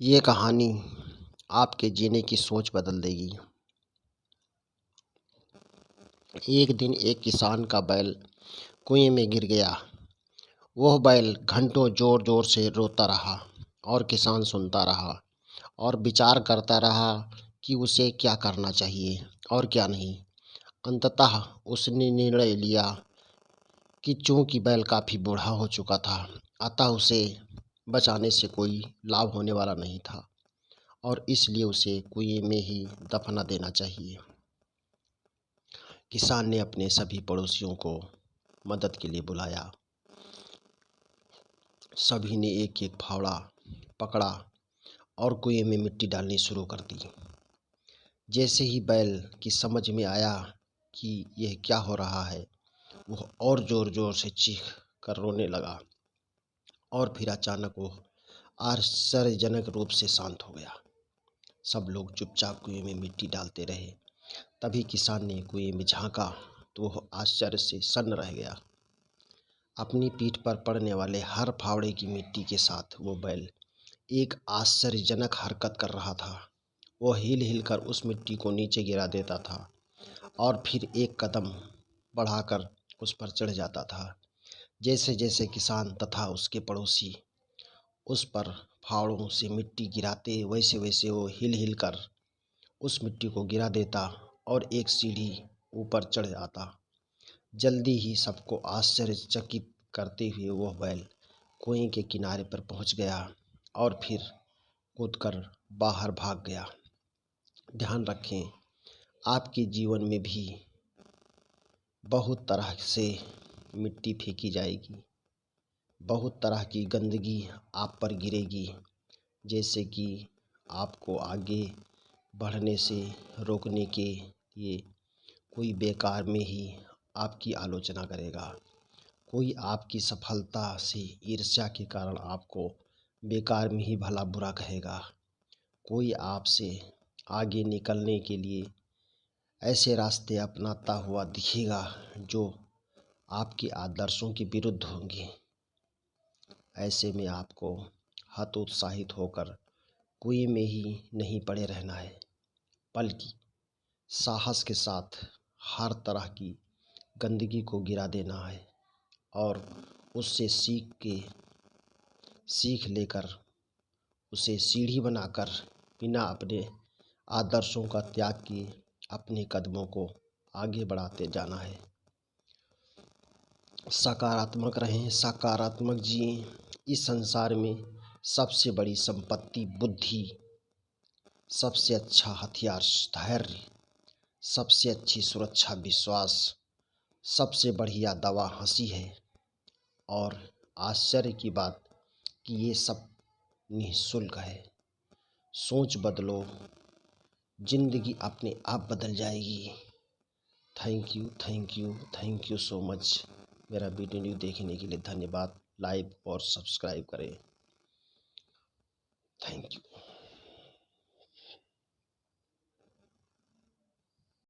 ये कहानी आपके जीने की सोच बदल देगी। एक दिन एक किसान का बैल कुएं में गिर गया। वह बैल घंटों जोर जोर से रोता रहा और किसान सुनता रहा और विचार करता रहा कि उसे क्या करना चाहिए और क्या नहीं। अंततः उसने निर्णय लिया कि चूंकि बैल काफ़ी बूढ़ा हो चुका था, अतः उसे बचाने से कोई लाभ होने वाला नहीं था और इसलिए उसे कुएं में ही दफना देना चाहिए। किसान ने अपने सभी पड़ोसियों को मदद के लिए बुलाया। सभी ने एक एक फावड़ा पकड़ा और कुएं में मिट्टी डालनी शुरू कर दी। जैसे ही बैल की समझ में आया कि यह क्या हो रहा है, वह और जोर जोर से चीख कर रोने लगा और फिर अचानक वह आश्चर्यजनक रूप से शांत हो गया। सब लोग चुपचाप कुएं में मिट्टी डालते रहे। तभी किसान ने कुएं में झांका तो वह आश्चर्य से सन्न रह गया। अपनी पीठ पर पड़ने वाले हर फावड़े की मिट्टी के साथ वो बैल एक आश्चर्यजनक हरकत कर रहा था। वह हिल हिल कर उस मिट्टी को नीचे गिरा देता था और फिर एक कदम बढ़ाकर उस पर चढ़ जाता था। जैसे जैसे किसान तथा उसके पड़ोसी उस पर फावड़ों से मिट्टी गिराते, वैसे वैसे वो हिल हिल कर उस मिट्टी को गिरा देता और एक सीढ़ी ऊपर चढ़ जाता। जल्दी ही सबको आश्चर्यचकित करते हुए वह बैल कुएं के किनारे पर पहुंच गया और फिर कूदकर बाहर भाग गया। ध्यान रखें, आपके जीवन में भी बहुत तरह से मिट्टी फेंकी जाएगी, बहुत तरह की गंदगी आप पर गिरेगी, जैसे कि आपको आगे बढ़ने से रोकने के लिए कोई बेकार में ही आपकी आलोचना करेगा। कोई आपकी सफलता से ईर्ष्या के कारण आपको बेकार में ही भला बुरा कहेगा। कोई आपसे आगे निकलने के लिए ऐसे रास्ते अपनाता हुआ दिखेगा जो आपके आदर्शों के विरुद्ध होंगे। ऐसे में आपको हतोत्साहित होकर कुएं में ही नहीं पड़े रहना है, बल्कि साहस के साथ हर तरह की गंदगी को गिरा देना है और उससे सीख लेकर उसे सीढ़ी बनाकर बिना अपने आदर्शों का त्याग किए अपने कदमों को आगे बढ़ाते जाना है। सकारात्मक रहें, सकारात्मक जिएं। इस संसार में सबसे बड़ी संपत्ति बुद्धि, सबसे अच्छा हथियार धैर्य, सबसे अच्छी सुरक्षा विश्वास, सबसे बढ़िया दवा हंसी है। और आश्चर्य की बात कि ये सब निःशुल्क है। सोच बदलो, जिंदगी अपने आप बदल जाएगी। Thank you, thank you, thank you so much. मेरा वीडियो देखने के लिए धन्यवाद। लाइक और सब्सक्राइब करें। Thank you.